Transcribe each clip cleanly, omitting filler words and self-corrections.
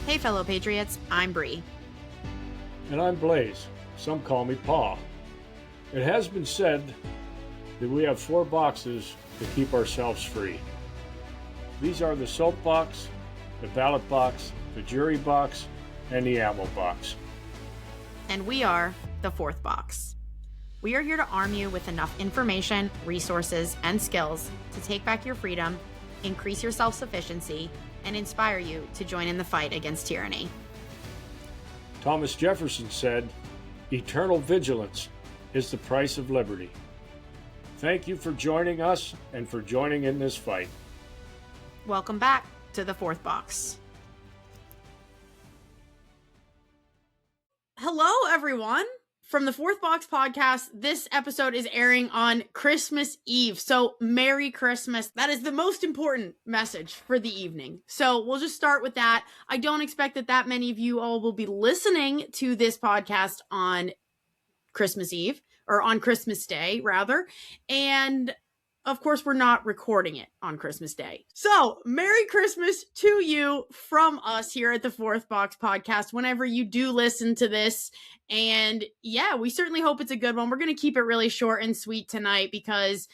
Hey, fellow patriots, I'm Bree. And I'm Blaze. Some call me Pa. It has been said that we have 4 boxes to keep ourselves free. These are the soap box, the ballot box, the jury box, and the ammo box. And we are the 4th box. We are here to arm you with enough information, resources, and skills to take back your freedom, increase your self-sufficiency, and inspire you to join in the fight against tyranny. Thomas Jefferson said, "Eternal vigilance is the price of liberty." Thank you for joining us and for joining in this fight. Welcome back to the 4th box. Hello, everyone. From the 4th Box podcast, this episode is airing on Christmas Eve. So, Merry Christmas. That is the most important message for the evening. So, we'll just start with that. I don't expect that many of you all will be listening to this podcast on Christmas Eve, or on Christmas Day, rather. And of course, we're not recording it on Christmas Day. So, Merry Christmas to you from us here at the 4th Box podcast whenever you do listen to this. And yeah, we certainly hope it's a good one. We're going to keep it really short and sweet tonight because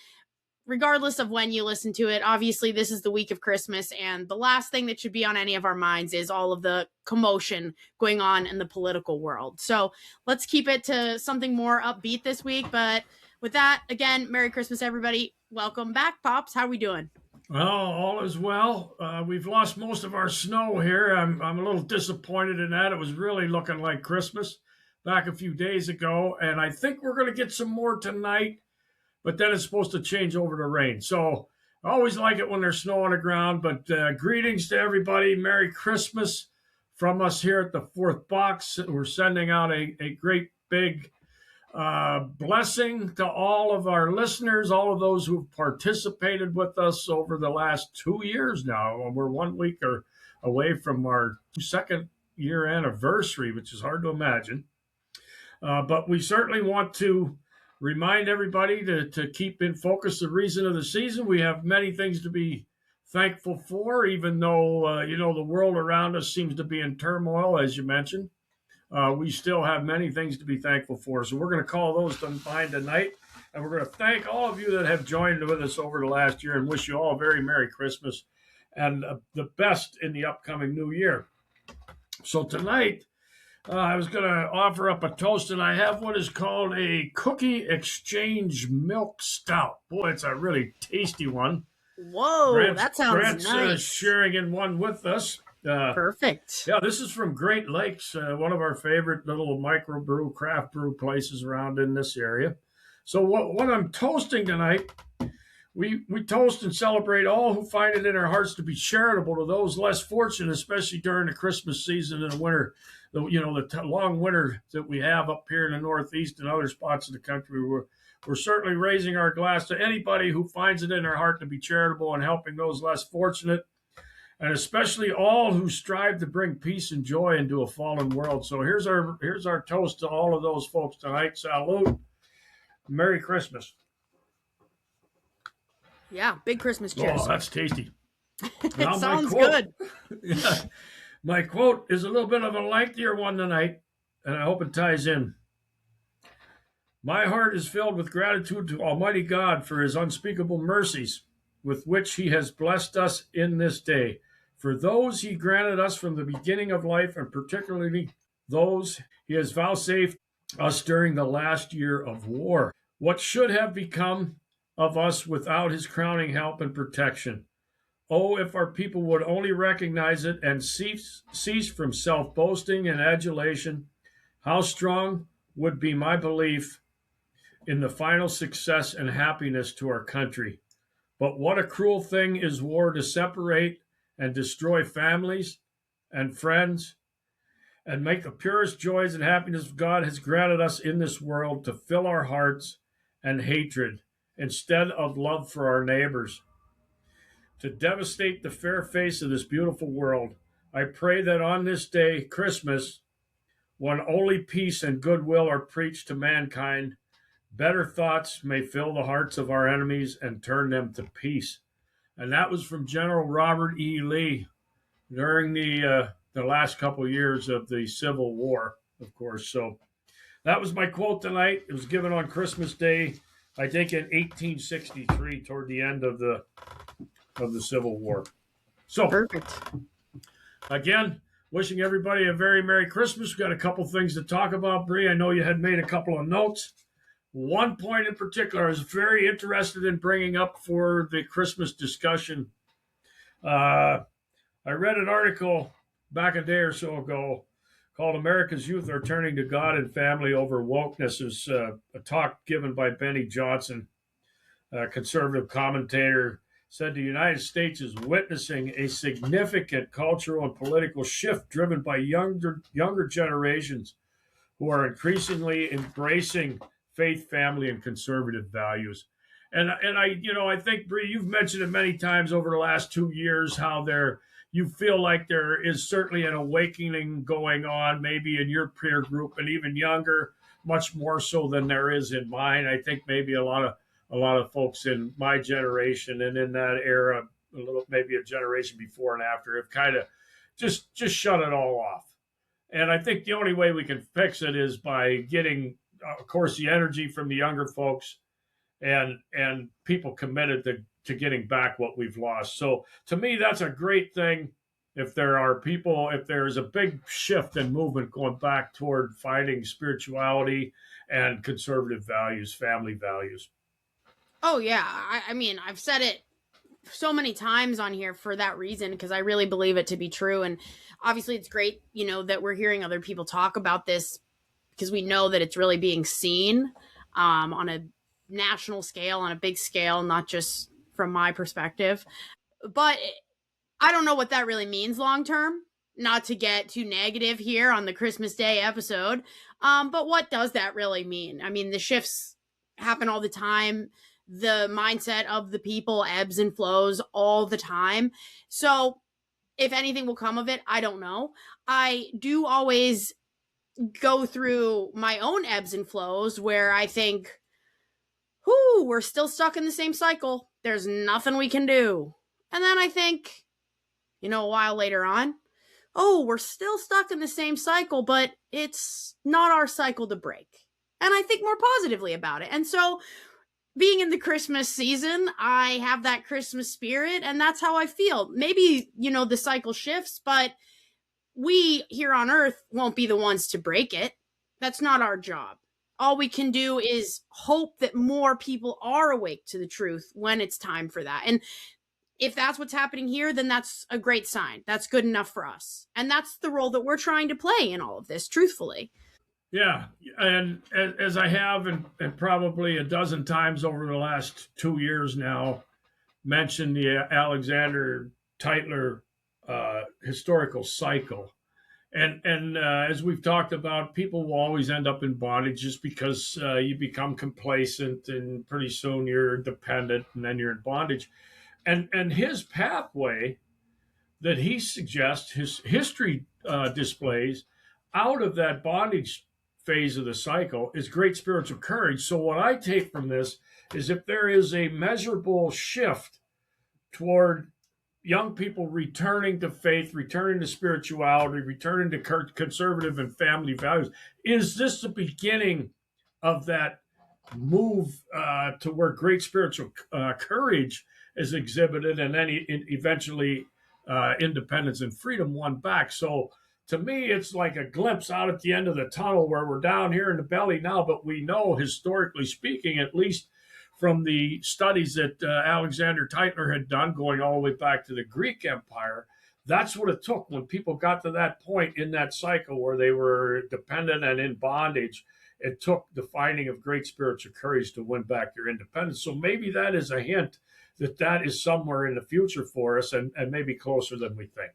regardless of when you listen to it, obviously this is the week of Christmas, and the last thing that should be on any of our minds is all of the commotion going on in the political world. So let's keep it to something more upbeat this week. But with that, again, Merry Christmas, everybody. Welcome back, Pops. How are we doing? Well, all is well. We've lost most of our snow here. I'm a little disappointed in that. It was really looking like Christmas back a few days ago, and I think we're going to get some more tonight, but then it's supposed to change over to rain. So I always like it when there's snow on the ground, but greetings to everybody. Merry Christmas from us here at the 4th Box. We're sending out a great big blessing to all of our listeners, all of those who've participated with us over the last 2 years now. We're 1 week away from our 2nd year anniversary, which is hard to imagine. But we certainly want to remind everybody to keep in focus the reason of the season. We have many things to be thankful for, even though, the world around us seems to be in turmoil, as you mentioned. We still have many things to be thankful for. So we're going to call those to mind tonight. And we're going to thank all of you that have joined with us over the last year and wish you all a very Merry Christmas and the best in the upcoming new year. So tonight, I was going to offer up a toast, and I have what is called a Cookie Exchange Milk Stout. Boy, it's a really tasty one. Whoa, that sounds nice. Sharing in one with us. Perfect. Yeah, this is from Great Lakes, one of our favorite little microbrew, craft brew places around in this area. So what I'm toasting tonight, we toast and celebrate all who find it in their hearts to be charitable to those less fortunate, especially during the Christmas season and the winter, the long winter that we have up here in the Northeast and other spots of the country. We're certainly raising our glass to anybody who finds it in their heart to be charitable and helping those less fortunate, and especially all who strive to bring peace and joy into a fallen world. So here's our toast to all of those folks tonight. Salute. Merry Christmas. Yeah, big Christmas cheers. Oh, that's tasty. It sounds good. Yeah, my quote is a little bit of a lengthier one tonight, and I hope it ties in. My heart is filled with gratitude to Almighty God for his unspeakable mercies with which he has blessed us in this day. For those he granted us from the beginning of life, and particularly those he has vouchsafed us during the last year of war. What should have become of us without his crowning help and protection? Oh, if our people would only recognize it and cease from self-boasting and adulation, how strong would be my belief in the final success and happiness to our country. But what a cruel thing is war to separate and destroy families and friends and make the purest joys and happiness God has granted us in this world to fill our hearts and hatred instead of love for our neighbors, to devastate the fair face of this beautiful world. I pray that on this day, Christmas, when only peace and goodwill are preached to mankind, better thoughts may fill the hearts of our enemies and turn them to peace. And that was from General Robert E. Lee during the the last couple of years of the Civil War, of course. So that was my quote tonight. It was given on Christmas Day, I think in 1863, toward the end of the Civil War. So Perfect. again, wishing everybody a very Merry Christmas. We've got a couple things to talk about, Bree. I know you had made a couple of notes. One point in particular I was very interested in bringing up for the Christmas discussion. I read an article back a day or so ago called America's Youth Are Turning to God and Family Over Wokeness. Is a talk given by Benny Johnson, a conservative commentator, said the United States is witnessing a significant cultural and political shift driven by younger generations who are increasingly embracing faith, family, and conservative values. And I think, Bree, you've mentioned it many times over the last 2 years how you feel like there is certainly an awakening going on, maybe in your peer group and even younger, much more so than there is in mine. I think maybe a lot of folks in my generation and in that era, a little maybe a generation before and after, have kind of just shut it all off. And I think the only way we can fix it is by getting, of course, the energy from the younger folks and people committed to getting back what we've lost. So to me, that's a great thing. If there's a big shift and movement going back toward finding spirituality and conservative values, family values. Oh, yeah. I mean, I've said it so many times on here for that reason, because I really believe it to be true. And obviously it's great, that we're hearing other people talk about this, because we know that it's really being seen on a national scale, on a big scale, not just from my perspective. But I don't know what that really means long term. Not to get too negative here on the Christmas Day episode, but what does that really mean? I mean, the shifts happen all the time. The mindset of the people ebbs and flows all the time. So if anything will come of it, I don't know. I do always go through my own ebbs and flows where I think, we're still stuck in the same cycle. There's nothing we can do. And then I think, a while later on, we're still stuck in the same cycle, but it's not our cycle to break. And I think more positively about it. And so being in the Christmas season, I have that Christmas spirit, and that's how I feel. Maybe, the cycle shifts, but we here on Earth won't be the ones to break it. That's not our job. All we can do is hope that more people are awake to the truth when it's time for that. And if that's what's happening here, then that's a great sign. That's good enough for us. And that's the role that we're trying to play in all of this, truthfully. Yeah, and as I have, and probably a dozen times over the last 2 years now, mentioned the Alexander Tytler historical cycle. And as we've talked about, people will always end up in bondage just because you become complacent and pretty soon you're dependent and then you're in bondage. And his pathway that he suggests, his history displays out of that bondage phase of the cycle is great spiritual courage. So what I take from this is if there is a measurable shift toward young people returning to faith, returning to spirituality, returning to conservative and family values, is this the beginning of that move to where great spiritual courage is exhibited and then eventually independence and freedom won back? So to me, it's like a glimpse out at the end of the tunnel where we're down here in the belly now, but we know, historically speaking, at least from the studies that Alexander Tytler had done going all the way back to the Greek Empire, that's what it took when people got to that point in that cycle where they were dependent and in bondage. It took the finding of great spiritual courage to win back their independence. So maybe that is a hint that is somewhere in the future for us and maybe closer than we think.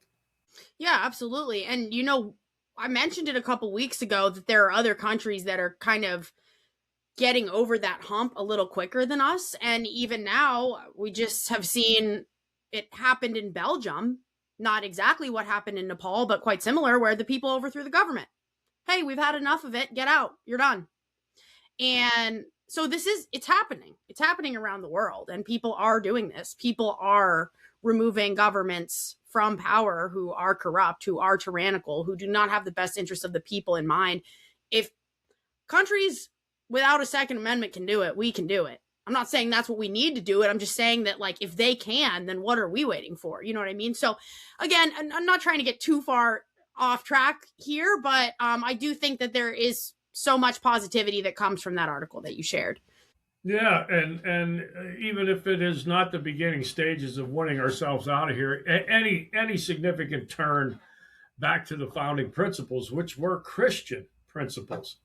Yeah, absolutely. And, I mentioned it a couple weeks ago that there are other countries that are kind of getting over that hump a little quicker than us. And even now, we just have seen it happened in Belgium. Not exactly what happened in Nepal, but quite similar, where the people overthrew the government. Hey, we've had enough of it. Get out. You're done. And so it's happening. It's happening around the world. And people are doing this. People are removing governments from power who are corrupt, who are tyrannical, who do not have the best interests of the people in mind. If countries without a Second Amendment can do it, we can do it. I'm not saying that's what we need to do it. I'm just saying that, like, if they can, then what are we waiting for? You know what I mean? So again, I'm not trying to get too far off track here, but I do think that there is so much positivity that comes from that article that you shared. Yeah, and even if it is not the beginning stages of winning ourselves out of here, any significant turn back to the founding principles, which were Christian principles.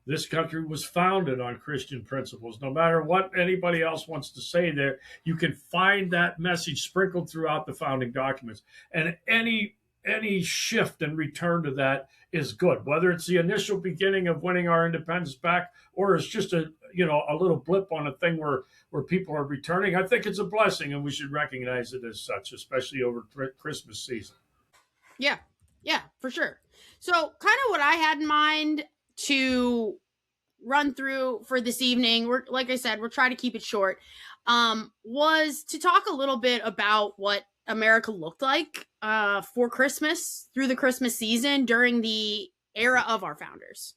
This country was founded on Christian principles. No matter what anybody else wants to say there, you can find that message sprinkled throughout the founding documents. And any shift and return to that is good, whether it's the initial beginning of winning our independence back or it's just a little blip on a thing where people are returning. I think it's a blessing, and we should recognize it as such, especially over Christmas season. Yeah, for sure. So kind of what I had in mind to run through for this evening, like I said, we'll try to keep it short, was to talk a little bit about what America looked like for Christmas through the Christmas season during the era of our founders.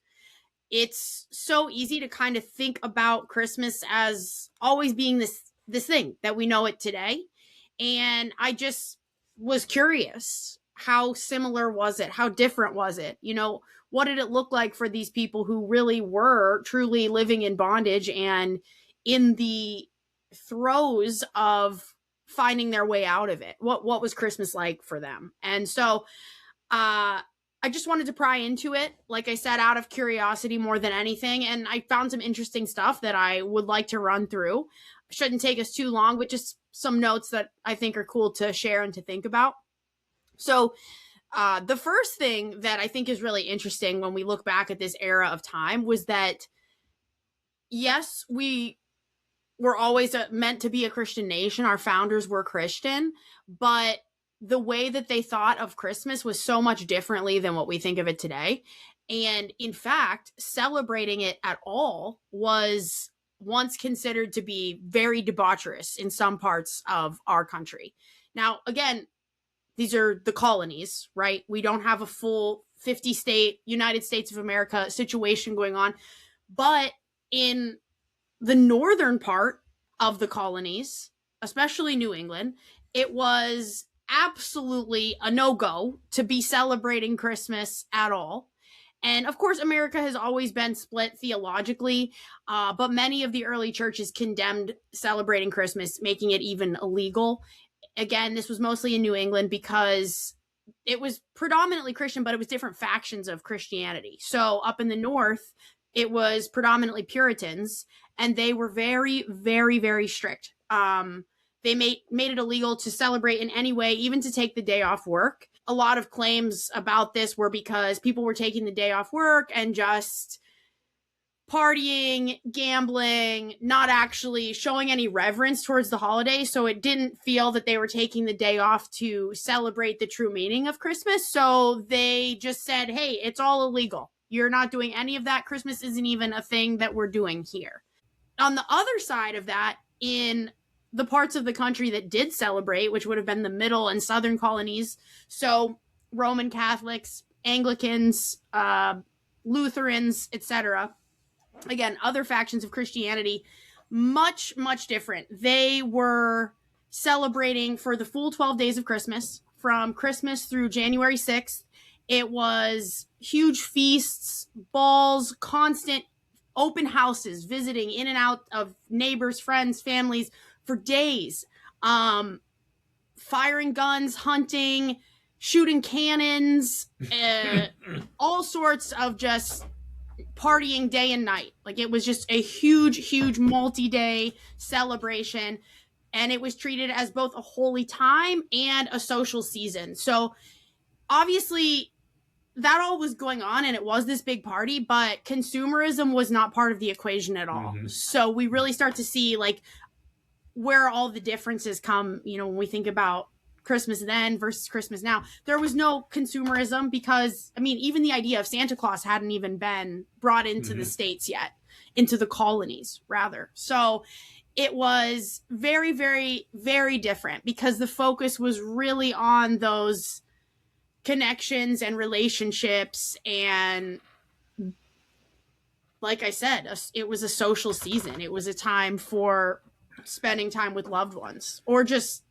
It's so easy to kind of think about Christmas as always being this thing that we know it today. And I just was curious, how similar was it? How different was it? What did it look like for these people who really were truly living in bondage and in the throes of finding their way out of it? What was Christmas like for them? And so I just wanted to pry into it, like I said, out of curiosity more than anything. And I found some interesting stuff that I would like to run through. Shouldn't take us too long, but just some notes that I think are cool to share and to think about. So the first thing that I think is really interesting when we look back at this era of time was that, yes, we were always meant to be a Christian nation. Our founders were Christian, but the way that they thought of Christmas was so much differently than what we think of it today. And in fact, celebrating it at all was once considered to be very debaucherous in some parts of our country. Now, again, these are the colonies, right? We don't have a full 50-state United States of America situation going on. But in the northern part of the colonies, especially New England, it was absolutely a no-go to be celebrating Christmas at all. And of course, America has always been split theologically, but many of the early churches condemned celebrating Christmas, making it even illegal. Again, this was mostly in New England because it was predominantly Christian, but it was different factions of Christianity. So up in the north, it was predominantly Puritans, and they were very, very, very strict. They made it illegal to celebrate in any way, even to take the day off work. A lot of claims about this were because people were taking the day off work and just partying, gambling, not actually showing any reverence towards the holiday. So it didn't feel that they were taking the day off to celebrate the true meaning of Christmas. So they just said, hey, it's all illegal. You're not doing any of that. Christmas isn't even a thing that we're doing here. On the other side of that, in the parts of the country that did celebrate, which would have been the middle and southern colonies, so Roman Catholics, Anglicans, Lutherans, etc., again, other factions of Christianity, much, much different. They were celebrating for the full 12 days of Christmas, from Christmas through January 6th. It was huge feasts, balls, constant open houses, visiting in and out of neighbors, friends, families for days. Firing guns, hunting, shooting cannons, all sorts of just partying day and night. Like, it was just a huge, huge multi-day celebration, and it was treated as both a holy time and a social season. So obviously that all was going on, and it was this big party, but consumerism was not part of the equation at all. Mm-hmm. So we really start to see like where all the differences come, when we think about Christmas then versus Christmas now. There was no consumerism because, even the idea of Santa Claus hadn't even been brought into the States yet, into the colonies rather. So it was very, very, very different because the focus was really on those connections and relationships. And like I said, it was a social season. It was a time for spending time with loved ones or just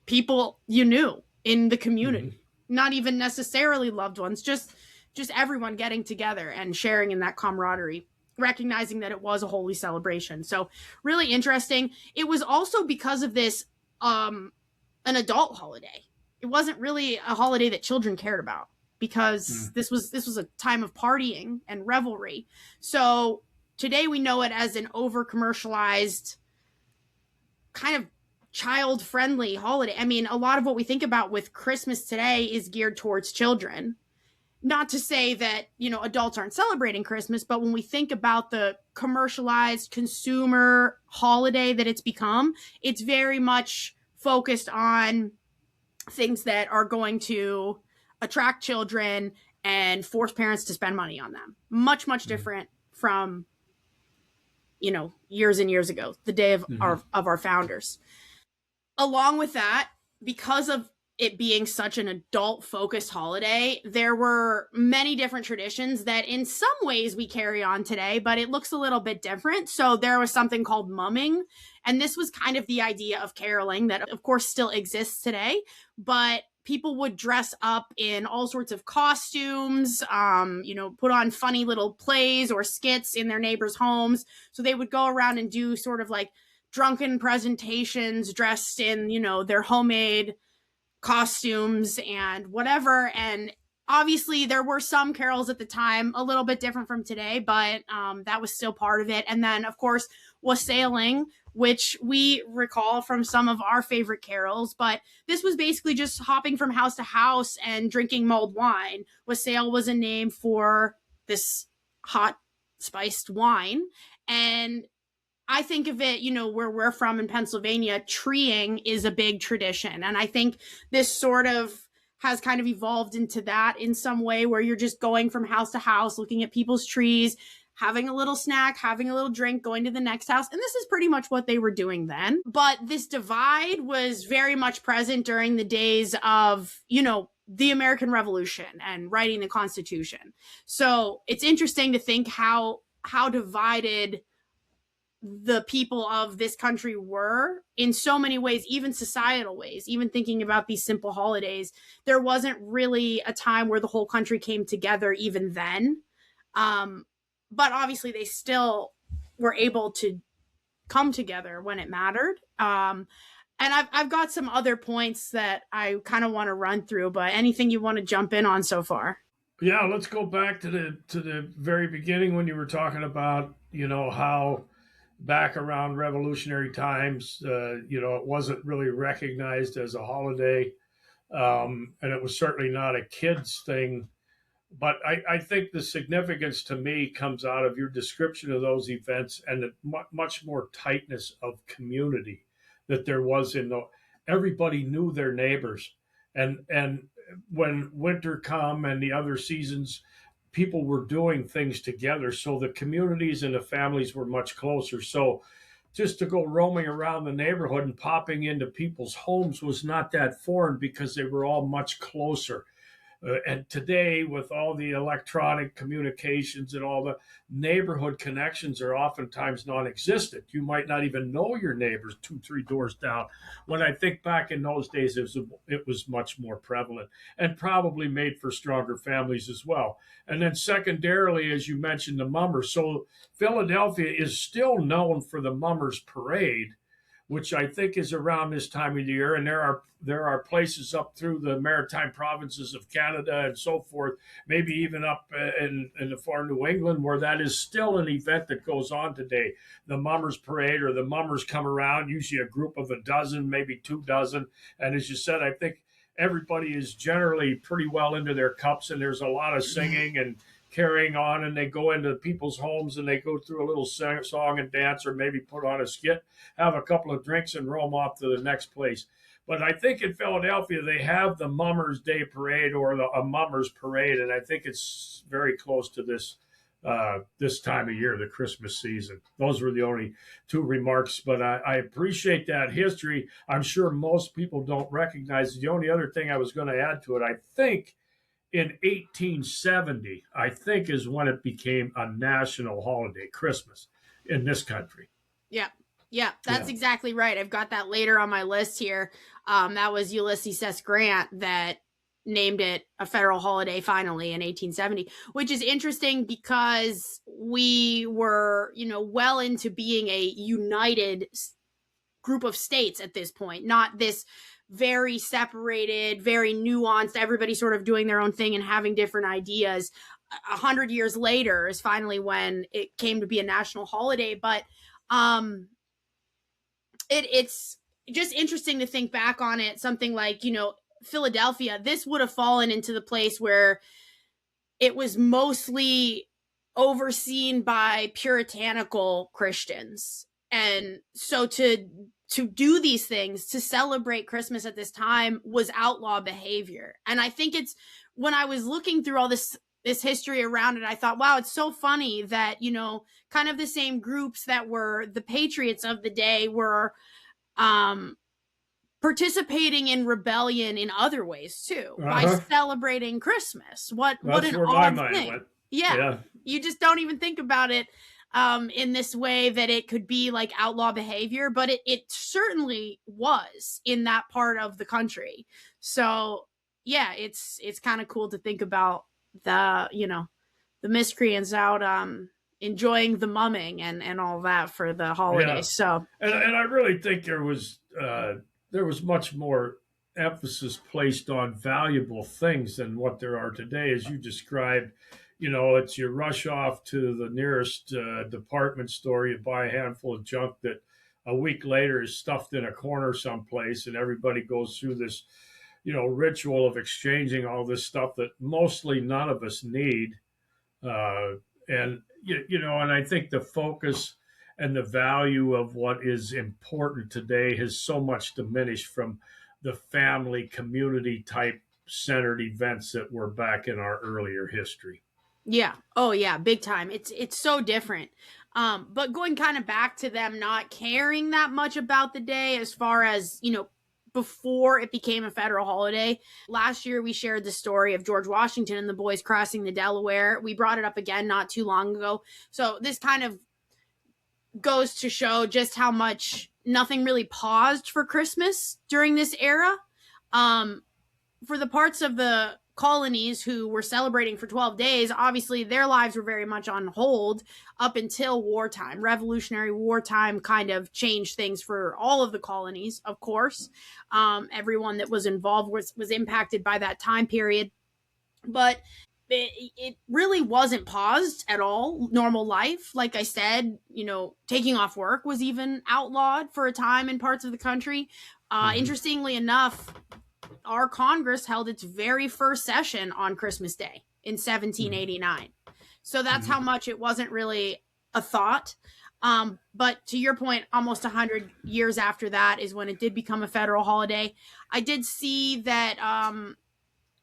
people you knew in the community. Mm-hmm. Not even necessarily loved ones, just everyone getting together and sharing in that camaraderie, recognizing that it was a holy celebration. So really interesting. It was also because of this an adult holiday. It wasn't really a holiday that children cared about because this was a time of partying and revelry. So today we know it as an over commercialized kind of child friendly holiday. I mean, a lot of what we think about with Christmas today is geared towards children. Not to say that, adults aren't celebrating Christmas, but when we think about the commercialized consumer holiday that it's become, it's very much focused on things that are going to attract children and force parents to spend money on them. Much, much different from, years and years ago, the day of our founders. Along with that, because of it being such an adult-focused holiday, there were many different traditions that in some ways we carry on today, but it looks a little bit different. So there was something called mumming, and this was kind of the idea of caroling that, of course, still exists today, but people would dress up in all sorts of costumes, put on funny little plays or skits in their neighbors' homes. So they would go around and do sort of like drunken presentations dressed in, their homemade costumes and whatever. And obviously there were some carols at the time a little bit different from today, but that was still part of it. And then, of course, Wassailing, which we recall from some of our favorite carols, but this was basically just hopping from house to house and drinking mulled wine. Wassail was a name for this hot spiced wine. And I think of it, where we're from in Pennsylvania, treeing is a big tradition. And I think this sort of has kind of evolved into that in some way where you're just going from house to house, looking at people's trees, having a little snack, having a little drink, going to the next house. And this is pretty much what they were doing then. But this divide was very much present during the days of, the American Revolution and writing the Constitution. So it's interesting to think how divided the people of this country were in so many ways, even societal ways, even thinking about these simple holidays. There wasn't really a time where the whole country came together even then. But obviously they still were able to come together when it mattered. And I've got some other points that I kind of want to run through, but anything you want to jump in on so far? Yeah, let's go back to the very beginning when you were talking about, how back around revolutionary times, it wasn't really recognized as a holiday. And it was certainly not a kid's thing. But I think the significance to me comes out of your description of those events and the much more tightness of community that there was everybody knew their neighbors. And when winter come and the other seasons, people were doing things together. So the communities and the families were much closer. So just to go roaming around the neighborhood and popping into people's homes was not that foreign because they were all much closer. And today, with all the electronic communications and all the neighborhood connections are oftentimes non-existent. You might not even know your neighbors 2-3 doors down. When I think back in those days, it was much more prevalent and probably made for stronger families as well. And then secondarily, as you mentioned, the mummers. So Philadelphia is still known for the mummers parade, which I think is around this time of the year. And there are places up through the maritime provinces of Canada and so forth, maybe even up in the far New England, where that is still an event that goes on today. The mummers parade, or the mummers come around, usually a group of a dozen, maybe 24. And as you said, I think everybody is generally pretty well into their cups, and there's a lot of singing and carrying on, and they go into people's homes and they go through a little song and dance, or maybe put on a skit, have a couple of drinks, and roam off to the next place. But I think in Philadelphia they have the Mummers Day Parade, or a Mummers Parade, and I think it's very close to this this time of year, the Christmas season. Those were the only two remarks, but I appreciate that history. I'm sure most people don't recognize it. The only other thing I was going to add to it, I think in 1870, I think is when it became a national holiday, Christmas, in this country. Yeah. Yeah, that's exactly right. I've got that later on my list here. That was Ulysses S. Grant that named it a federal holiday finally in 1870, which is interesting because we were, well into being a united group of states at this point, not this very separated, very nuanced, everybody sort of doing their own thing and having different ideas. 100 years later is finally when it came to be a national holiday. But it's just interesting to think back on it. Something like, Philadelphia, this would have fallen into the place where it was mostly overseen by puritanical Christians. And so to do these things, to celebrate Christmas at this time was outlaw behavior. And I think it's when I was looking through all this history around it, I thought, wow, it's so funny that, kind of the same groups that were the patriots of the day were participating in rebellion in other ways too, by celebrating Christmas. What an odd thing. Yeah. You just don't even think about it in this way that it could be like outlaw behavior, but it certainly was in that part of the country. So yeah, it's kind of cool to think about the miscreants out enjoying the mumming and all that for the holidays. Yeah. So and I really think there was much more emphasis placed on valuable things than what there are today, as you described. It's you rush off to the nearest department store, you buy a handful of junk that a week later is stuffed in a corner someplace, and everybody goes through this, ritual of exchanging all this stuff that mostly none of us need. And I think the focus and the value of what is important today has so much diminished from the family community type centered events that were back in our earlier history. Yeah. Oh yeah. Big time. It's so different. But going kind of back to them not caring that much about the day as far as, before it became a federal holiday. Last year, we shared the story of George Washington and the boys crossing the Delaware. We brought it up again not too long ago. So this kind of goes to show just how much nothing really paused for Christmas during this era. For the parts of the colonies who were celebrating for 12 days, obviously their lives were very much on hold up until wartime. Revolutionary wartime kind of changed things for all of the colonies, of course. Everyone that was involved was impacted by that time period. But it really wasn't paused at all. Normal life, like I said, taking off work was even outlawed for a time in parts of the country. Interestingly enough, our Congress held its very first session on Christmas Day in 1789. So that's how much it wasn't really a thought. But to your point, almost 100 years after that is when it did become a federal holiday. I did see that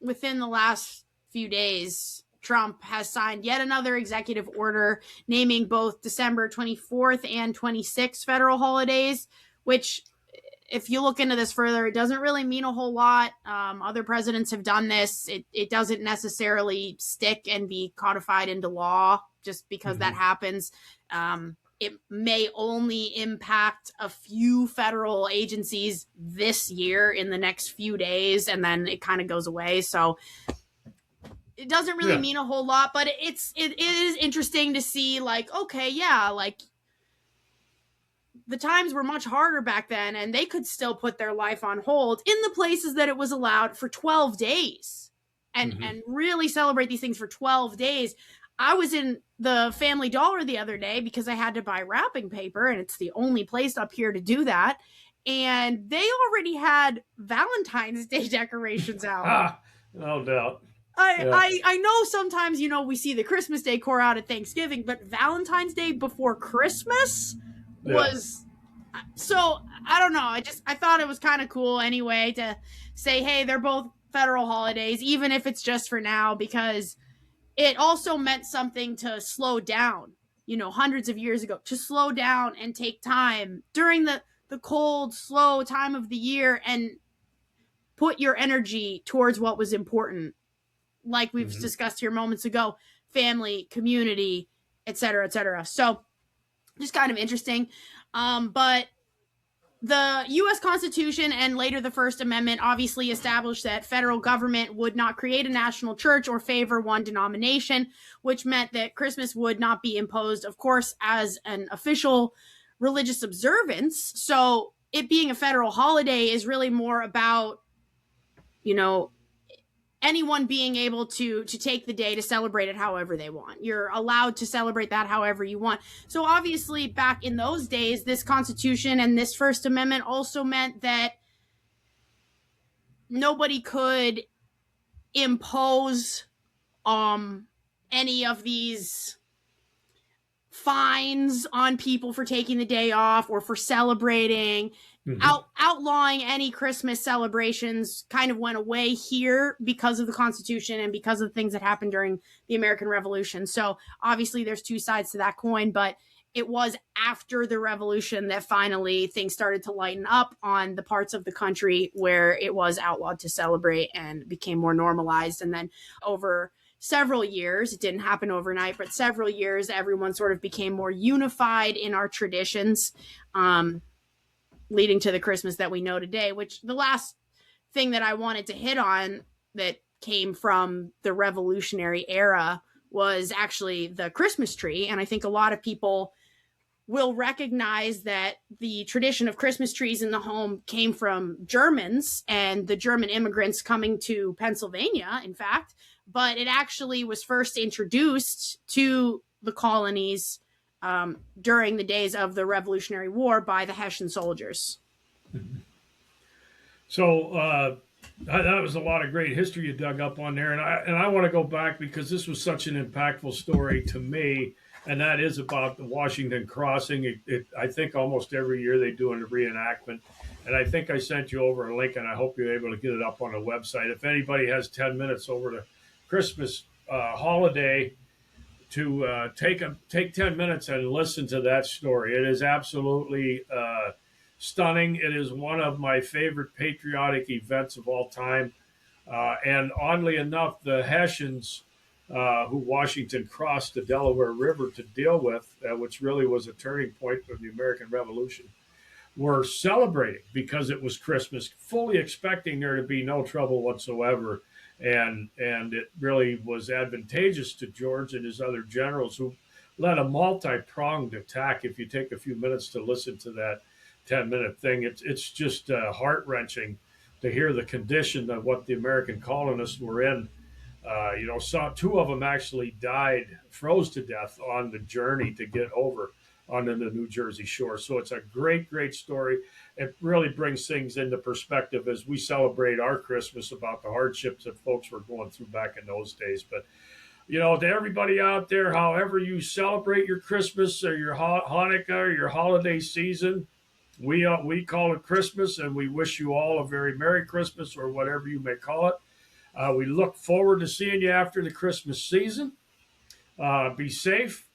within the last few days, Trump has signed yet another executive order naming both December 24th and 26th federal holidays, which, if you look into this further, it doesn't really mean a whole lot. Other presidents have done this. It doesn't necessarily stick and be codified into law just because that happens. It may only impact a few federal agencies this year in the next few days, and then it kind of goes away. So it doesn't really mean a whole lot, but it is interesting to see, like, okay, yeah, like, the times were much harder back then, and they could still put their life on hold in the places that it was allowed for 12 days and really celebrate these things for 12 days. I was in the Family Dollar the other day because I had to buy wrapping paper, and it's the only place up here to do that. And they already had Valentine's Day decorations out. No doubt. I know sometimes, we see the Christmas decor out at Thanksgiving, but Valentine's Day before Christmas was so, I don't know. I thought it was kind of cool anyway to say, hey, they're both federal holidays, even if it's just for now, because it also meant something to slow down, hundreds of years ago, to slow down and take time during the cold, slow time of the year and put your energy towards what was important. Like we've discussed here moments ago, family, community, et cetera, et cetera. So just kind of interesting. But the U.S. Constitution and later the First Amendment obviously established that federal government would not create a national church or favor one denomination, which meant that Christmas would not be imposed, of course, as an official religious observance. So it being a federal holiday is really more about, anyone being able to take the day to celebrate it however they want. You're allowed to celebrate that however you want. So obviously back in those days, this Constitution and this First Amendment also meant that nobody could impose any of these fines on people for taking the day off or for celebrating. Outlawing any Christmas celebrations kind of went away here because of the Constitution and because of the things that happened during the American Revolution. So obviously there's two sides to that coin, but it was after the Revolution that finally things started to lighten up on the parts of the country where it was outlawed to celebrate and became more normalized. And then over several years, it didn't happen overnight, but several years, everyone sort of became more unified in our traditions, leading to the Christmas that we know today, which the last thing that I wanted to hit on that came from the Revolutionary era was actually the Christmas tree. And I think a lot of people will recognize that the tradition of Christmas trees in the home came from Germans and the German immigrants coming to Pennsylvania, in fact, but it actually was first introduced to the colonies during the days of the Revolutionary War by the Hessian soldiers. So that was a lot of great history you dug up on there, and I want to go back because this was such an impactful story to me, and that is about the Washington crossing. I think almost every year they do a reenactment, and I think I sent you over a link, and I hope you're able to get it up on the website. If anybody has 10 minutes over the Christmas holiday, to take 10 minutes and listen to that story. It is absolutely stunning. It is one of my favorite patriotic events of all time. And oddly enough, the Hessians, who Washington crossed the Delaware River to deal with, which really was a turning point for the American Revolution, were celebrating because it was Christmas, fully expecting there to be no trouble whatsoever. And it really was advantageous to George and his other generals who led a multi-pronged attack. If you take a few minutes to listen to that 10-minute thing, it's just heart-wrenching to hear the condition of what the American colonists were in. Two of them actually died, froze to death on the journey to get over onto the New Jersey shore. So it's a great, great story. It really brings things into perspective as we celebrate our Christmas about the hardships that folks were going through back in those days. But, to everybody out there, however you celebrate your Christmas or your Hanukkah or your holiday season, we call it Christmas, and we wish you all a very Merry Christmas or whatever you may call it. We look forward to seeing you after the Christmas season. Be safe.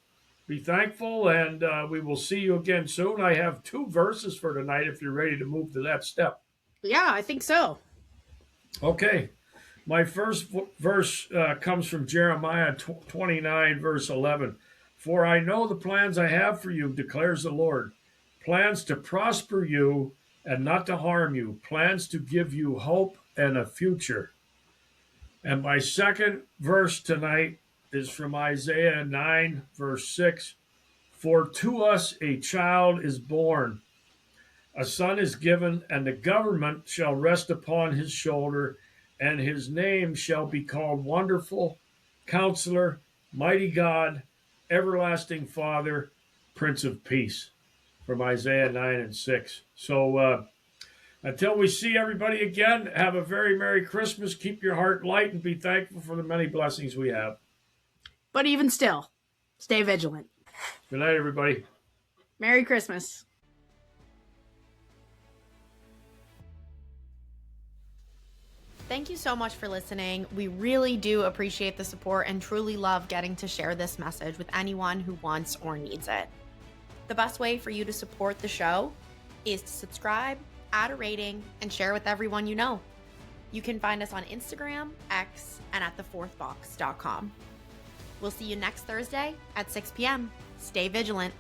Be thankful, and we will see you again soon. I have 2 verses for tonight if you're ready to move to that step. Yeah, I think so. Okay. My first verse comes from Jeremiah 29, verse 11. For I know the plans I have for you, declares the Lord. Plans to prosper you and not to harm you. Plans to give you hope and a future. And my second verse tonight is from Isaiah 9, verse 6. For to us a child is born, a son is given, and the government shall rest upon his shoulder, and his name shall be called Wonderful, Counselor, Mighty God, Everlasting Father, Prince of Peace, from Isaiah 9 and 6. So until we see everybody again, have a very Merry Christmas. Keep your heart light and be thankful for the many blessings we have. But even still, stay vigilant. Good night, everybody. Merry Christmas. Thank you so much for listening. We really do appreciate the support and truly love getting to share this message with anyone who wants or needs it. The best way for you to support the show is to subscribe, add a rating, and share with everyone you know. You can find us on Instagram, X, and at thefourthbox.com. We'll see you next Thursday at 6 p.m. Stay vigilant.